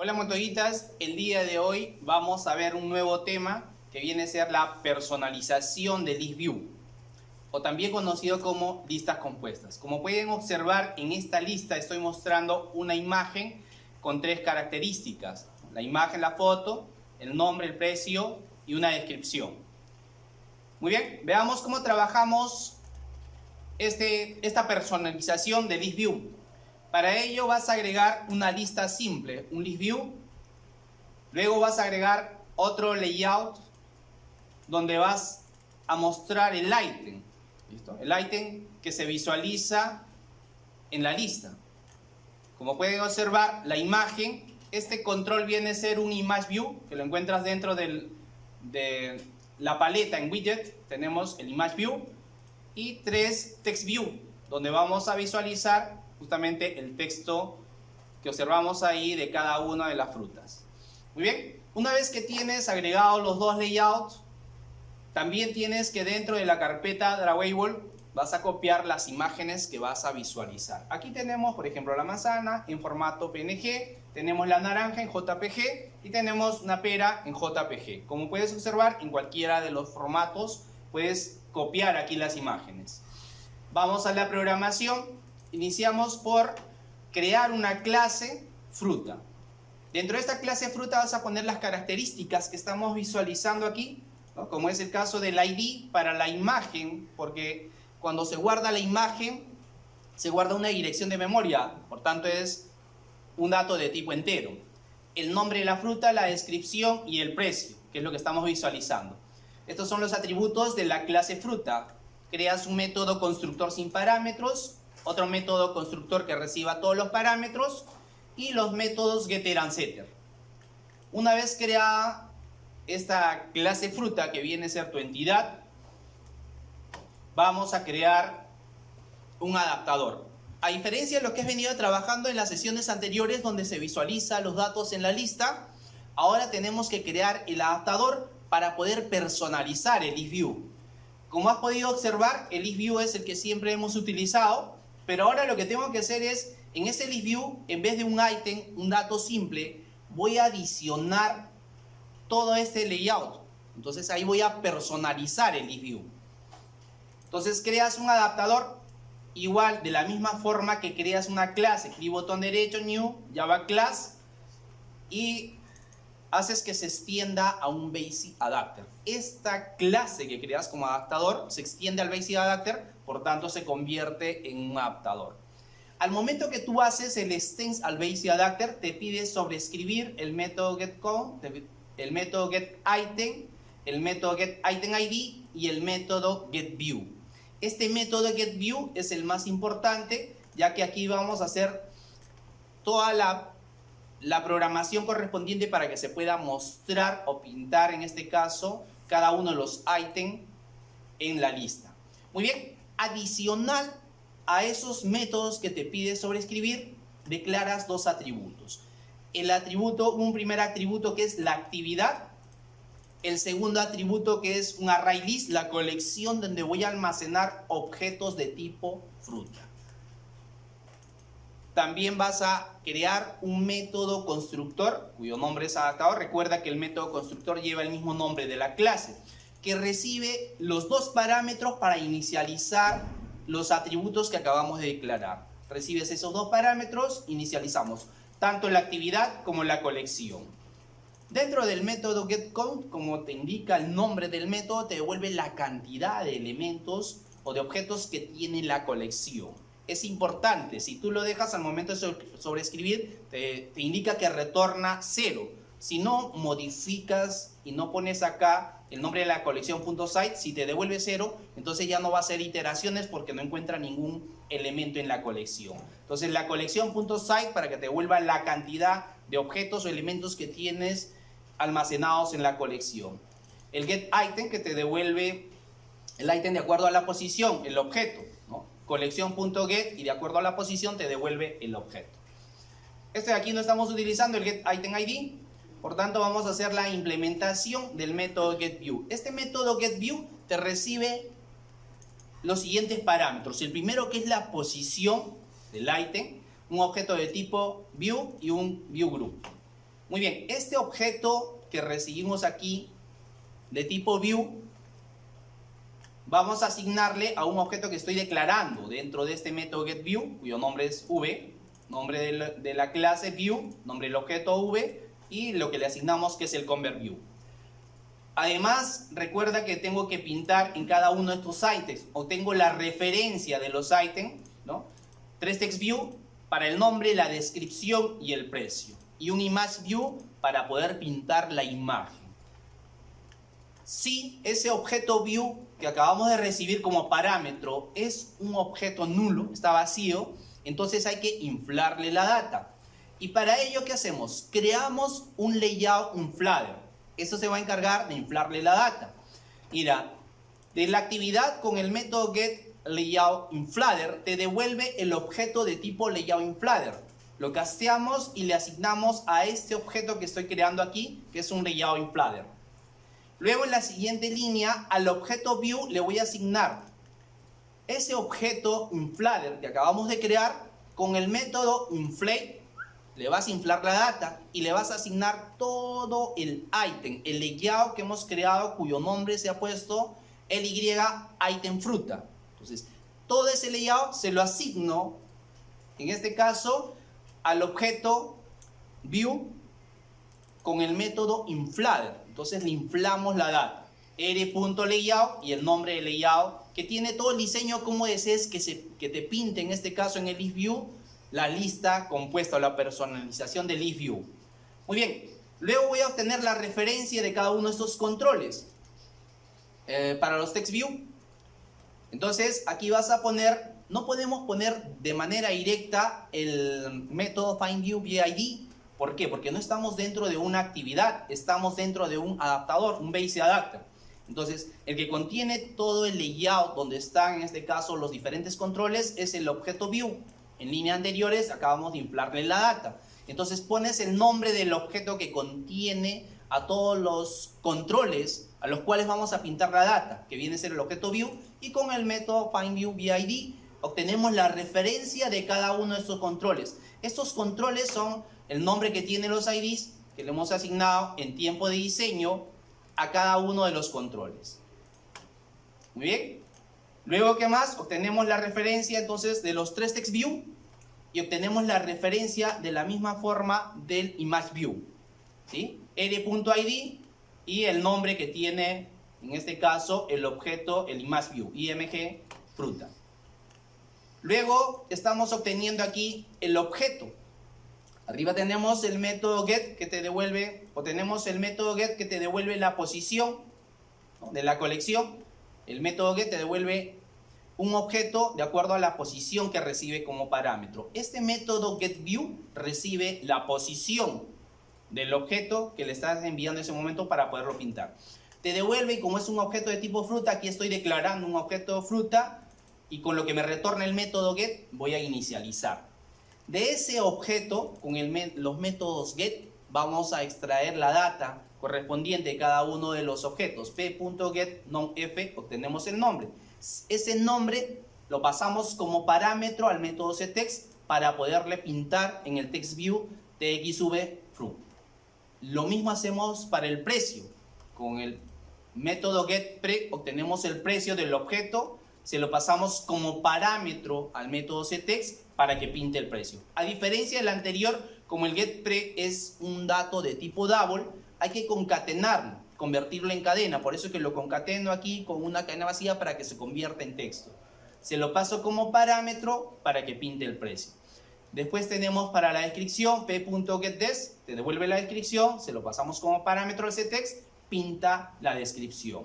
Hola montoguitas, el día de hoy vamos a ver un nuevo tema que viene a ser la personalización de ListView, o también conocido como listas compuestas. Como pueden observar, en esta lista estoy mostrando una imagen con tres características: la imagen, la foto, el nombre, el precio y una descripción. Muy bien, veamos cómo trabajamos esta personalización de ListView. Para ello vas a agregar una lista simple, un ListView. Luego vas a agregar otro layout donde vas a mostrar el ítem. ¿Listo? El ítem que se visualiza en la lista. Como pueden observar, la imagen, este control viene a ser un Image View, que lo encuentras dentro de la paleta en Widget. Tenemos el Image View y 3 Text View, donde vamos a visualizar justamente el texto que observamos ahí de cada una de las frutas. Muy bien, una vez que tienes agregados los dos layouts, también tienes que dentro de la carpeta Drawable vas a copiar las imágenes que vas a visualizar. Aquí tenemos, por ejemplo, la manzana en formato PNG, tenemos la naranja en JPG y tenemos una pera en JPG. Como puedes observar, en cualquiera de los formatos puedes copiar aquí las imágenes. Vamos a la programación. Iniciamos por crear una clase fruta. Dentro de esta clase fruta vas a poner las características que estamos visualizando aquí, ¿no? Como es el caso del ID para la imagen, porque cuando se guarda la imagen, se guarda una dirección de memoria, por tanto es un dato de tipo entero. El nombre de la fruta, la descripción y el precio, que es lo que estamos visualizando. Estos son los atributos de la clase fruta. Creas un método constructor sin parámetros, otro método constructor que reciba todos los parámetros y los métodos getter and setter. Una vez creada esta clase fruta, que viene a ser tu entidad, vamos a crear un adaptador. A diferencia de lo que has venido trabajando en las sesiones anteriores donde se visualiza los datos en la lista, ahora tenemos que crear el adaptador para poder personalizar el ListView. Como has podido observar, el ListView es el que siempre hemos utilizado, pero ahora lo que tengo que hacer es, en ese ListView, en vez de un ítem, un dato simple, voy a adicionar todo este layout. Entonces ahí voy a personalizar el ListView. Entonces creas un adaptador igual, de la misma forma que creas una clase. Clic botón derecho, New, Java Class, y haces que se extienda a un Basic Adapter. Esta clase que creas como adaptador se extiende al Basic Adapter, por tanto se convierte en un adaptador. Al momento que tú haces el extend al Basic Adapter, te pide sobreescribir el método getCount, el método getItem, el método getItemID y el método getView. Este método getView es el más importante, ya que aquí vamos a hacer toda la programación correspondiente para que se pueda mostrar o pintar, en este caso, cada uno de los ítems en la lista. Muy bien, adicional a esos métodos que te pide sobreescribir, declaras dos atributos. Un primer atributo que es la actividad, el segundo atributo que es un ArrayList, la colección donde voy a almacenar objetos de tipo fruta. También vas a crear un método constructor cuyo nombre es adaptador. Recuerda que el método constructor lleva el mismo nombre de la clase, que recibe los dos parámetros para inicializar los atributos que acabamos de declarar. Recibes esos dos parámetros, inicializamos tanto la actividad como la colección. Dentro del método getCount, como te indica el nombre del método, te devuelve la cantidad de elementos o de objetos que tiene la colección. Es importante, si tú lo dejas al momento de sobreescribir, te indica que retorna 0. Si no modificas y no pones acá el nombre de la colección .site, si te devuelve 0, entonces ya no va a hacer iteraciones porque no encuentra ningún elemento en la colección. Entonces la colección .site para que te devuelva la cantidad de objetos o elementos que tienes almacenados en la colección. El getItem, que te devuelve el ítem de acuerdo a la posición, el objeto, ¿no? Colección.get, y de acuerdo a la posición te devuelve el objeto. Este de aquí no estamos utilizando el getItemID, por tanto vamos a hacer la implementación del método getView. Este método getView te recibe los siguientes parámetros. El primero, que es la posición del ítem, un objeto de tipo view y un viewGroup. Muy bien, este objeto que recibimos aquí de tipo view, vamos a asignarle a un objeto que estoy declarando dentro de este método getView, cuyo nombre es v, nombre de la clase view, nombre del objeto v, y lo que le asignamos que es el convertView. Además, recuerda que tengo que pintar en cada uno de estos items, o tengo la referencia de los items, ¿no? 3TextView para el nombre, la descripción y el precio, y un ImageView para poder pintar la imagen. Si ese objeto view que acabamos de recibir como parámetro es un objeto nulo, está vacío, entonces hay que inflarle la data. Y para ello, ¿qué hacemos? Creamos un layout inflader. Eso se va a encargar de inflarle la data. Mira, de la actividad con el método getLayoutInflader te devuelve el objeto de tipo layoutInflader. Lo casteamos y le asignamos a este objeto que estoy creando aquí, que es un layoutInflader. Luego en la siguiente línea, al objeto view le voy a asignar ese objeto inflader que acabamos de crear con el método inflate. Le vas a inflar la data y le vas a asignar todo el item, el layout que hemos creado, cuyo nombre se ha puesto ly item fruta. Entonces, todo ese layout se lo asigno, en este caso, al objeto view con el método inflader. Entonces le inflamos la data, r.layout y el nombre de layout, que tiene todo el diseño como desees que te pinte, en este caso en el ListView, la lista compuesta o la personalización del ListView. Muy bien, luego voy a obtener la referencia de cada uno de estos controles para los TextView. Entonces aquí vas a poner, no podemos poner de manera directa el método findViewBid. ¿Por qué? Porque no estamos dentro de una actividad, estamos dentro de un adaptador, un base adapter. Entonces, el que contiene todo el layout donde están, en este caso, los diferentes controles, es el objeto view. En líneas anteriores acabamos de inflarle la data. Entonces, pones el nombre del objeto que contiene a todos los controles a los cuales vamos a pintar la data, que viene a ser el objeto view, y con el método findViewBid obtenemos la referencia de cada uno de estos controles. Estos controles son el nombre que tienen los IDs que le hemos asignado en tiempo de diseño a cada uno de los controles. Muy bien. Luego, ¿qué más? Obtenemos la referencia entonces de los 3TextView y obtenemos la referencia de la misma forma del ImageView, ¿sí? r.id y el nombre que tiene, en este caso, el objeto, el ImageView, img fruta. Luego estamos obteniendo aquí el objeto. Arriba tenemos el método get que te devuelve, o tenemos el método get que te devuelve la posición, ¿no?, de la colección. El método get te devuelve un objeto de acuerdo a la posición que recibe como parámetro. Este método getView recibe la posición del objeto que le estás enviando en ese momento para poderlo pintar. Te devuelve, y como es un objeto de tipo fruta, aquí estoy declarando un objeto fruta, y con lo que me retorna el método get voy a inicializar. De ese objeto, con los métodos get, vamos a extraer la data correspondiente de cada uno de los objetos. p.getNomF, obtenemos el nombre. Ese nombre lo pasamos como parámetro al método ctext para poderle pintar en el TextView txvFru. Lo mismo hacemos para el precio. Con el método getPre obtenemos el precio del objeto, se lo pasamos como parámetro al método ctext para que pinte el precio. A diferencia del anterior, como el getPre es un dato de tipo double, hay que concatenarlo, convertirlo en cadena. Por eso es que lo concateno aquí con una cadena vacía para que se convierta en texto. Se lo paso como parámetro para que pinte el precio. Después tenemos para la descripción p.getDes, te devuelve la descripción, se lo pasamos como parámetro al ctext, pinta la descripción.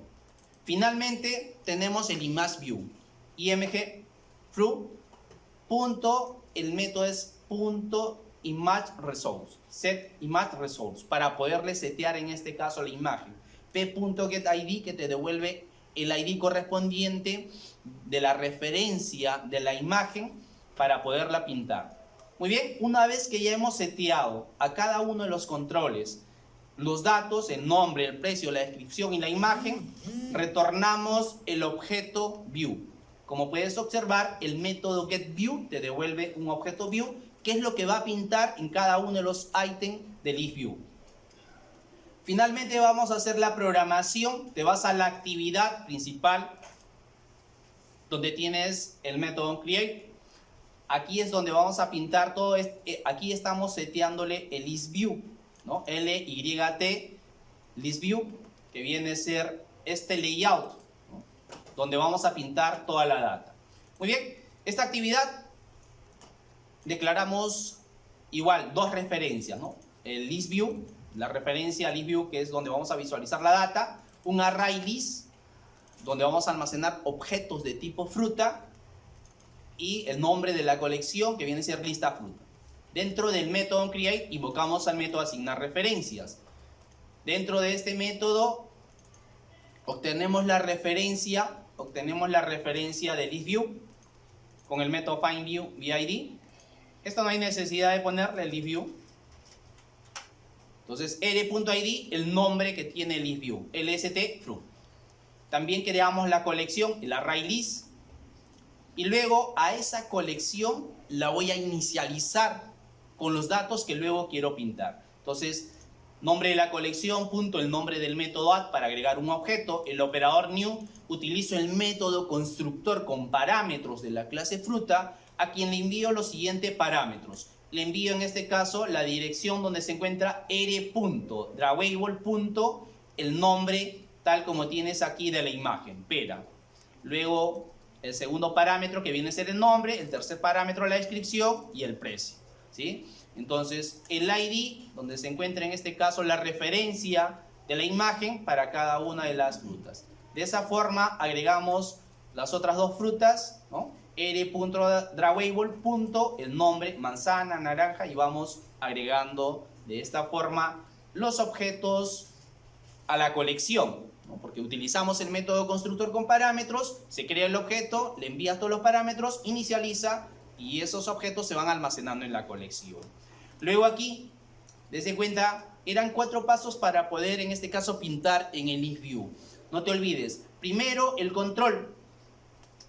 Finalmente tenemos el ImageView, imgFru, el método es .ImageResource, setImageResource, para poderle setear en este caso la imagen. p.getID que te devuelve el ID correspondiente de la referencia de la imagen para poderla pintar. Muy bien, una vez que ya hemos seteado a cada uno de los controles los datos, el nombre, el precio, la descripción y la imagen, retornamos el objeto view. Como puedes observar, el método getView te devuelve un objeto view, que es lo que va a pintar en cada uno de los ítems de ListView. Finalmente vamos a hacer la programación. Te vas a la actividad principal donde tienes el método create. Aquí es donde vamos a pintar todo. Aquí estamos seteándole el ListView, ¿no? LYT ListView, que viene a ser este layout, ¿no? Donde vamos a pintar toda la data. Muy bien, esta actividad declaramos igual dos referencias, ¿no? El ListView, la referencia ListView, que es donde vamos a visualizar la data, un array list, donde vamos a almacenar objetos de tipo fruta, y el nombre de la colección, que viene a ser lista fruta. Dentro del método create invocamos al método asignar referencias. Dentro de este método obtenemos la referencia de ListView con el método findViewBid. Esto no hay necesidad de ponerle el ListView. Entonces, r.id, el nombre que tiene el ListView, lst fruit. También creamos la colección, el array list, y luego a esa colección la voy a inicializar con los datos que luego quiero pintar. Entonces, nombre de la colección, punto, el nombre del método add para agregar un objeto, el operador new, utilizo el método constructor con parámetros de la clase fruta, a quien le envío los siguientes parámetros. Le envío en este caso la dirección donde se encuentra r.drawable. El nombre tal como tienes aquí de la imagen, pera. Luego el segundo parámetro que viene a ser el nombre, el tercer parámetro la descripción y el precio, ¿sí? Entonces el ID donde se encuentra en este caso la referencia de la imagen para cada una de las frutas. De esa forma agregamos las otras dos frutas, ¿no? r.drawable, el nombre, manzana, naranja, y vamos agregando de esta forma los objetos a la colección, ¿no? Porque utilizamos el método constructor con parámetros, se crea el objeto, le envías todos los parámetros, inicializa, y esos objetos se van almacenando en la colección. Luego aquí, desde cuenta, eran 4 pasos para poder en este caso pintar en el ListView. No te olvides, primero el control.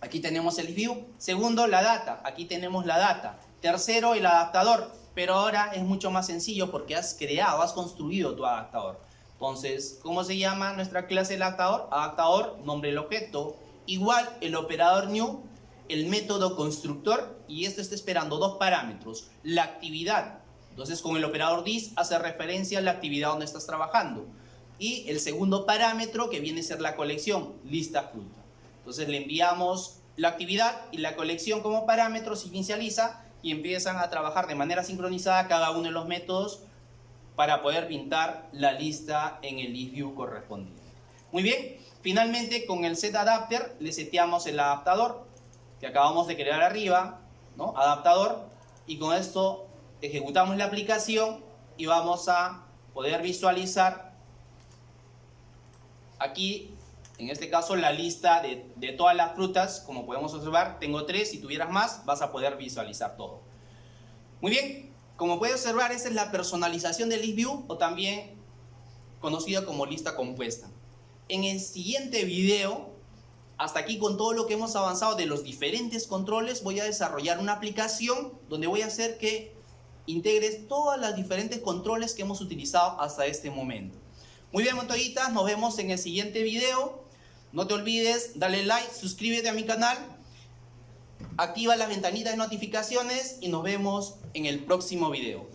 Aquí tenemos el ListView. Segundo, la data. Aquí tenemos la data. Tercero, el adaptador. Pero ahora es mucho más sencillo porque has construido tu adaptador. Entonces, ¿cómo se llama nuestra clase del adaptador? Adaptador, nombre del objeto, igual el operador new, el método constructor, y esto está esperando dos parámetros. La actividad. Entonces, con el operador this hace referencia a la actividad donde estás trabajando. Y el segundo parámetro que viene a ser la colección, lista fruta. Entonces le enviamos la actividad y la colección como parámetros, inicializa y empiezan a trabajar de manera sincronizada cada uno de los métodos para poder pintar la lista en el ListView correspondiente. Muy bien, finalmente con el setAdapter le seteamos el adaptador que acabamos de crear arriba, ¿no? Adaptador, y con esto ejecutamos la aplicación y vamos a poder visualizar aquí, en este caso, la lista de todas las frutas. Como podemos observar, tengo 3. Si tuvieras más, vas a poder visualizar todo. Muy bien, como puedes observar, esa es la personalización del ListView, o también conocida como lista compuesta. En el siguiente video, hasta aquí con todo lo que hemos avanzado de los diferentes controles, voy a desarrollar una aplicación donde voy a hacer que integres todos los diferentes controles que hemos utilizado hasta este momento. Muy bien, montañitas, nos vemos en el siguiente video. No te olvides, dale like, suscríbete a mi canal, activa las ventanitas de notificaciones y nos vemos en el próximo video.